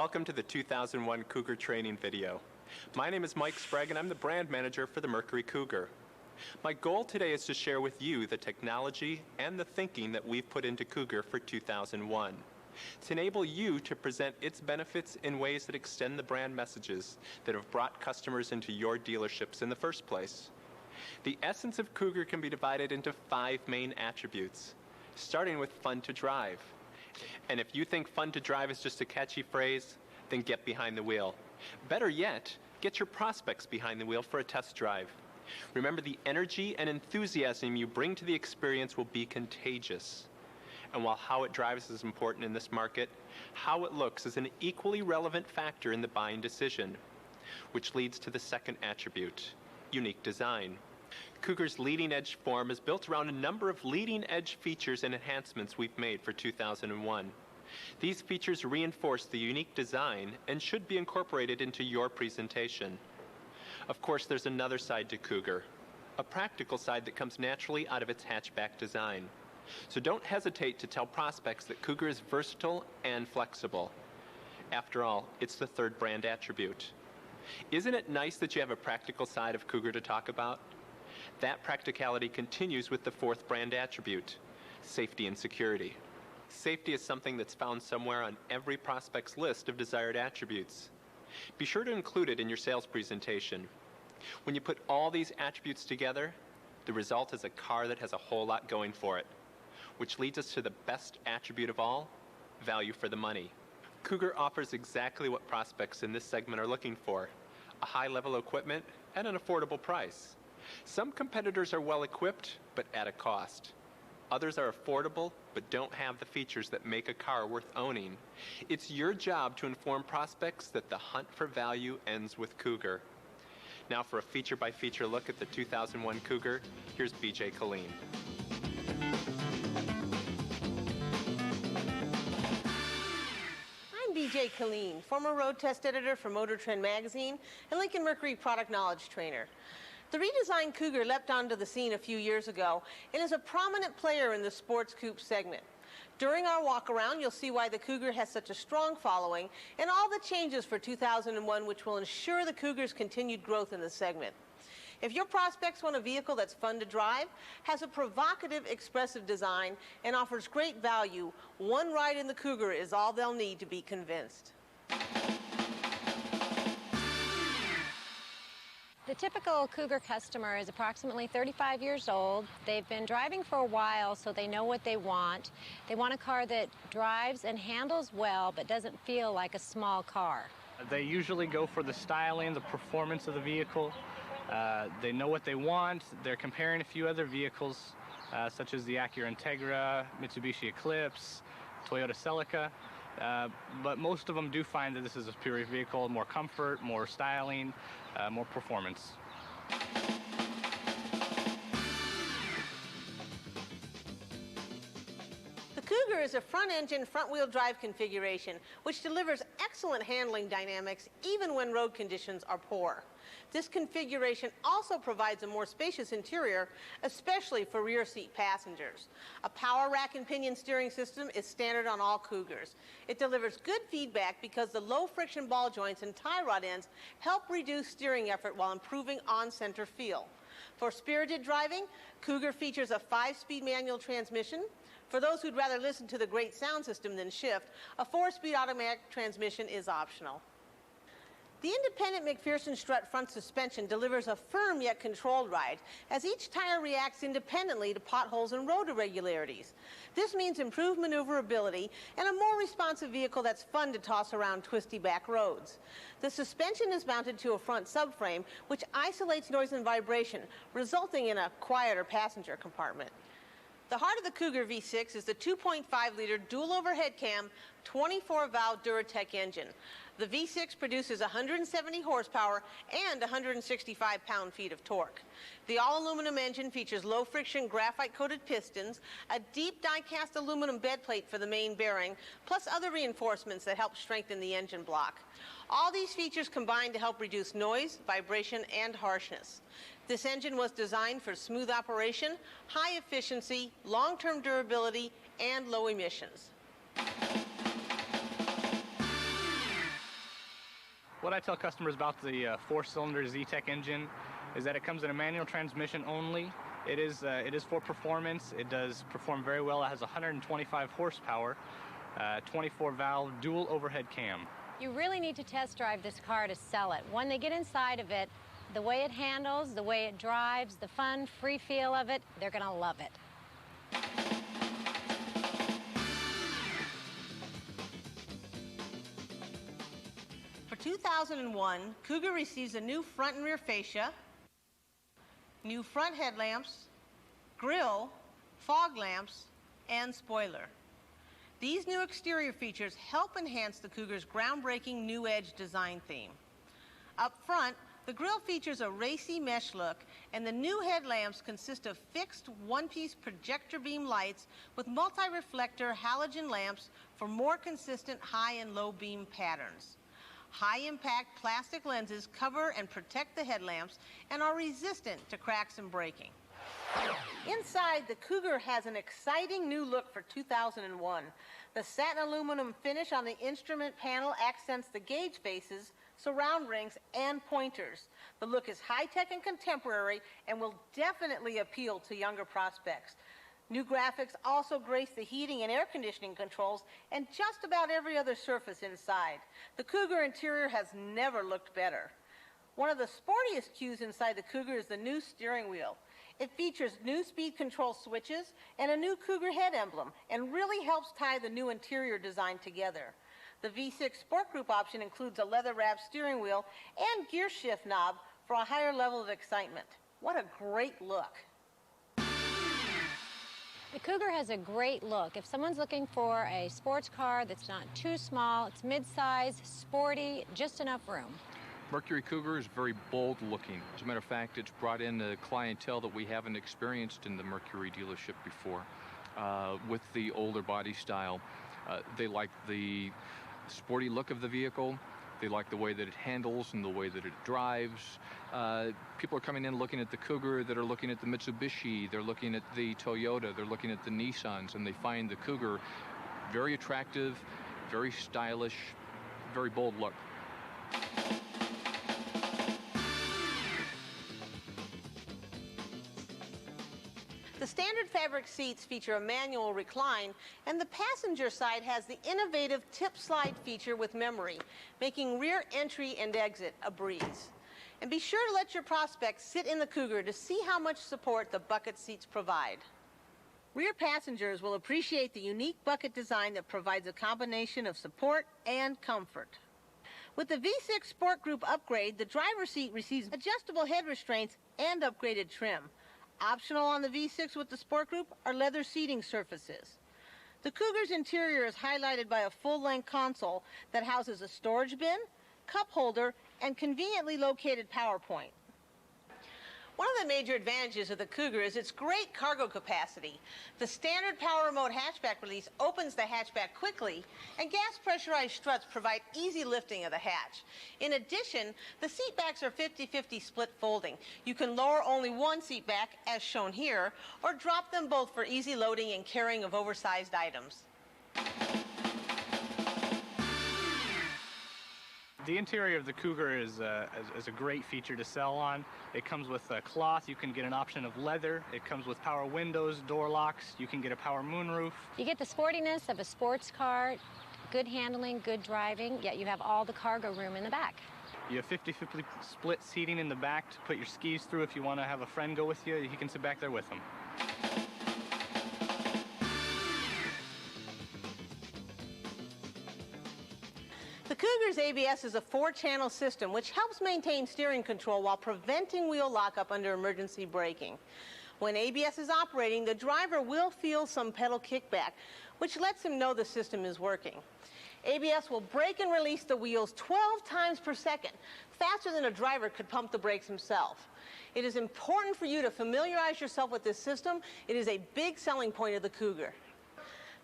Welcome to the 2001 Cougar training video. My name is Mike Sprague and I'm the brand manager for the Mercury Cougar. My goal today is to share with you the technology and the thinking that we've put into Cougar for 2001 to enable you to present its benefits in ways that extend the brand messages that have brought customers into your dealerships in the first place. The essence of Cougar can be divided into 5 main attributes, starting with fun to drive. And if you think fun to drive is just a catchy phrase, then get behind the wheel. Better yet, get your prospects behind the wheel for a test drive. Remember, the energy and enthusiasm you bring to the experience will be contagious. And while how it drives is important in this market, how it looks is an equally relevant factor in the buying decision, which leads to the second attribute, unique design. Cougar's leading-edge form is built around a number of leading-edge features and enhancements we've made for 2001. These features reinforce the unique design and should be incorporated into your presentation. Of course, there's another side to Cougar, a practical side that comes naturally out of its hatchback design. So don't hesitate to tell prospects that Cougar is versatile and flexible. After all, it's the third brand attribute. Isn't it nice that you have a practical side of Cougar to talk about? That practicality continues with the fourth brand attribute, safety and security. Safety is something that's found somewhere on every prospect's list of desired attributes. Be sure to include it in your sales presentation. When you put all these attributes together, the result is a car that has a whole lot going for it, which leads us to the best attribute of all, value for the money. Cougar offers exactly what prospects in this segment are looking for, a high-level equipment at an affordable price. Some competitors are well equipped, but at a cost. Others are affordable, but don't have the features that make a car worth owning. It's your job to inform prospects that the hunt for value ends with Cougar. Now for a feature-by-feature look at the 2001 Cougar, here's BJ Colleen. I'm BJ Colleen, former road test editor for Motor Trend magazine and Lincoln Mercury product knowledge trainer. The redesigned Cougar leapt onto the scene a few years ago and is a prominent player in the sports coupe segment. During our walk around, you'll see why the Cougar has such a strong following and all the changes for 2001 which will ensure the Cougar's continued growth in the segment. If your prospects want a vehicle that's fun to drive, has a provocative, expressive design, and offers great value, one ride in the Cougar is all they'll need to be convinced. The typical Cougar customer is approximately 35 years old. They've been driving for a while, so they know what they want. They want a car that drives and handles well, but doesn't feel like a small car. They usually go for the styling, the performance of the vehicle. They know what they want. They're comparing a few other vehicles, such as the Acura Integra, Mitsubishi Eclipse, Toyota Celica. But most of them do find that this is a superior vehicle, more comfort, more styling, more performance. The Cougar is a front-engine, front-wheel drive configuration, which delivers excellent handling dynamics even when road conditions are poor. This configuration also provides a more spacious interior, especially for rear seat passengers. A power rack and pinion steering system is standard on all Cougars. It delivers good feedback because the low friction ball joints and tie rod ends help reduce steering effort while improving on-center feel. For spirited driving, Cougar features a 5-speed manual transmission. For those who'd rather listen to the great sound system than shift, a 4-speed automatic transmission is optional. The independent McPherson strut front suspension delivers a firm yet controlled ride, as each tire reacts independently to potholes and road irregularities. This means improved maneuverability and a more responsive vehicle that's fun to toss around twisty back roads. The suspension is mounted to a front subframe, which isolates noise and vibration, resulting in a quieter passenger compartment. The heart of the Cougar V6 is the 2.5-liter dual overhead cam, 24-valve Duratec engine. The V6 produces 170 horsepower and 165 pound-feet of torque. The all-aluminum engine features low-friction graphite-coated pistons, a deep die-cast aluminum bed plate for the main bearing, plus other reinforcements that help strengthen the engine block. All these features combine to help reduce noise, vibration, and harshness. This engine was designed for smooth operation, high efficiency, long-term durability, and low emissions. What I tell customers about the four-cylinder Z-Tech engine is that it comes in a manual transmission only. It is for performance. It does perform very well. It has 125 horsepower, 24-valve dual overhead cam. You really need to test drive this car to sell it. When they get inside of it, the way it handles, the way it drives, the fun, free feel of it, they're going to love it. For 2001, Cougar receives a new front and rear fascia, new front headlamps, grille, fog lamps, and spoiler. These new exterior features help enhance the Cougar's groundbreaking New Edge design theme. Up front, the grille features a racy mesh look, and the new headlamps consist of fixed one-piece projector beam lights with multi-reflector halogen lamps for more consistent high and low beam patterns. High-impact plastic lenses cover and protect the headlamps and are resistant to cracks and breaking. Inside, the Cougar has an exciting new look for 2001. The satin aluminum finish on the instrument panel accents the gauge faces, surround rings, and pointers. The look is high-tech and contemporary and will definitely appeal to younger prospects. New graphics also grace the heating and air conditioning controls and just about every other surface inside. The Cougar interior has never looked better. One of the sportiest cues inside the Cougar is the new steering wheel. It features new speed control switches and a new Cougar head emblem and really helps tie the new interior design together. The V6 Sport Group option includes a leather-wrapped steering wheel and gear shift knob for a higher level of excitement. What a great look. The Cougar has a great look. If someone's looking for a sports car that's not too small, it's mid-size, sporty, just enough room. Mercury Cougar is very bold looking. As a matter of fact, it's brought in a clientele that we haven't experienced in the Mercury dealership before. With the older body style, they like the sporty look of the vehicle. They like the way that it handles and the way that it drives. People are coming in looking at the Cougar that are looking at the Mitsubishi. They're looking at the Toyota. They're looking at the Nissans, and they find the Cougar very attractive, very stylish, very bold look. The standard fabric seats feature a manual recline, and the passenger side has the innovative tip slide feature with memory, making rear entry and exit a breeze. And be sure to let your prospects sit in the Cougar to see how much support the bucket seats provide. Rear passengers will appreciate the unique bucket design that provides a combination of support and comfort. With the V6 Sport Group upgrade, the driver's seat receives adjustable head restraints and upgraded trim. Optional on the V6 with the Sport Group are leather seating surfaces. The Cougar's interior is highlighted by a full-length console that houses a storage bin, cup holder, and conveniently located power point. One of the major advantages of the Cougar is its great cargo capacity. The standard power remote hatchback release opens the hatchback quickly, and gas pressurized struts provide easy lifting of the hatch. In addition, the seat backs are 50-50 split folding. You can lower only one seat back, as shown here, or drop them both for easy loading and carrying of oversized items. The interior of the Cougar is a great feature to sell on. It comes with cloth. You can get an option of leather. It comes with power windows, door locks. You can get a power moonroof. You get the sportiness of a sports car, good handling, good driving, yet you have all the cargo room in the back. You have 50-50 split seating in the back to put your skis through. If you want to have a friend go with you, you can sit back there with them. The Cougar's ABS is a 4-channel system which helps maintain steering control while preventing wheel lockup under emergency braking. When ABS is operating, the driver will feel some pedal kickback, which lets him know the system is working. ABS will brake and release the wheels 12 times per second, faster than a driver could pump the brakes himself. It is important for you to familiarize yourself with this system. It is a big selling point of the Cougar.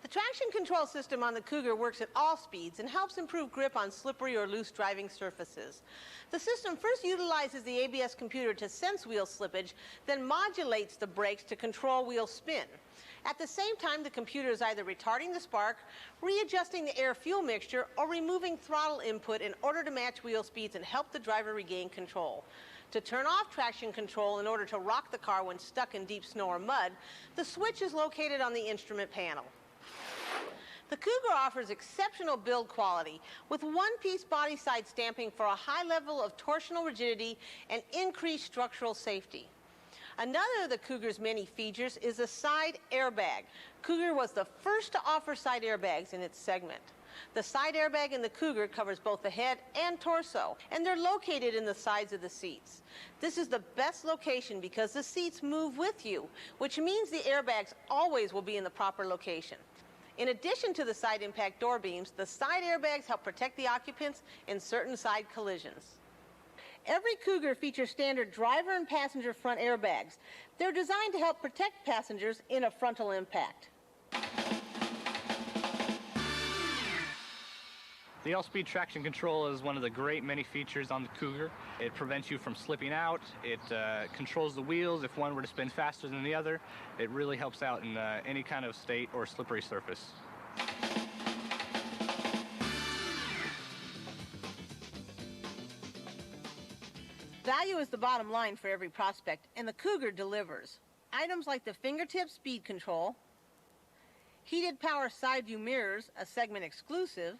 The traction control system on the Cougar works at all speeds and helps improve grip on slippery or loose driving surfaces. The system first utilizes the ABS computer to sense wheel slippage, then modulates the brakes to control wheel spin. At the same time, the computer is either retarding the spark, readjusting the air-fuel mixture, or removing throttle input in order to match wheel speeds and help the driver regain control. To turn off traction control in order to rock the car when stuck in deep snow or mud, the switch is located on the instrument panel. The Cougar offers exceptional build quality with one-piece body side stamping for a high level of torsional rigidity and increased structural safety. Another of the Cougar's many features is a side airbag. Cougar was the first to offer side airbags in its segment. The side airbag in the Cougar covers both the head and torso, and they're located in the sides of the seats. This is the best location because the seats move with you, which means the airbags always will be in the proper location. In addition to the side impact door beams, the side airbags help protect the occupants in certain side collisions. Every Cougar features standard driver and passenger front airbags. They're designed to help protect passengers in a frontal impact. The all-speed traction control is one of the great many features on the Cougar. It prevents you from slipping out. It controls the wheels if one were to spin faster than the other. It really helps out in any kind of state or slippery surface. Value is the bottom line for every prospect, and the Cougar delivers. Items like the fingertip speed control, heated power side view mirrors, a segment exclusive,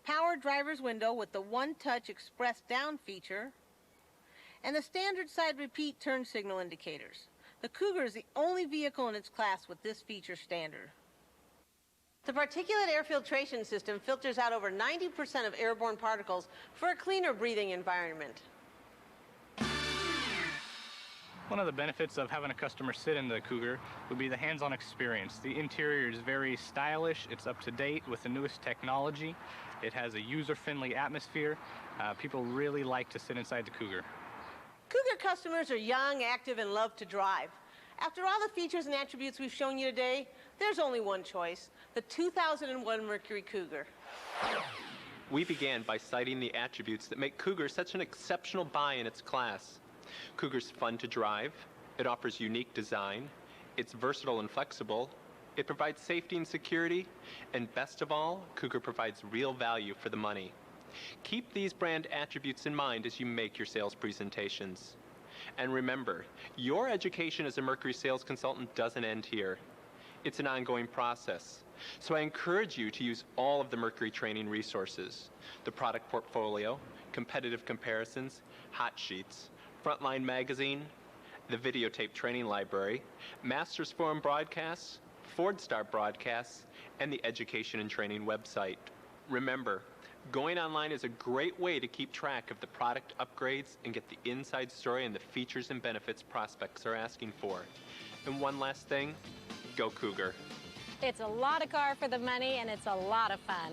power driver's window with the one-touch express down feature, and the standard side repeat turn signal indicators. The Cougar is the only vehicle in its class with this feature standard. The particulate air filtration system filters out over 90% of airborne particles for a cleaner breathing environment. One of the benefits of having a customer sit in the Cougar would be the hands-on experience. The interior is very stylish. It's up to date with the newest technology. It has a user-friendly atmosphere. People really like to sit inside the Cougar. Cougar customers are young, active, and love to drive. After all the features and attributes we've shown you today, there's only one choice, the 2001 Mercury Cougar. We began by citing the attributes that make Cougar such an exceptional buy in its class. Cougar's fun to drive, it offers unique design, it's versatile and flexible, it provides safety and security, and best of all, Cougar provides real value for the money. Keep these brand attributes in mind as you make your sales presentations. And remember, your education as a Mercury sales consultant doesn't end here. It's an ongoing process. So I encourage you to use all of the Mercury training resources, the product portfolio, competitive comparisons, hot sheets, Frontline magazine, the videotape training library, Masters Forum broadcasts, Ford Star broadcasts, and the education and training website. Remember, going online is a great way to keep track of the product upgrades and get the inside story and the features and benefits prospects are asking for. And one last thing, go Cougar. It's a lot of car for the money, and it's a lot of fun.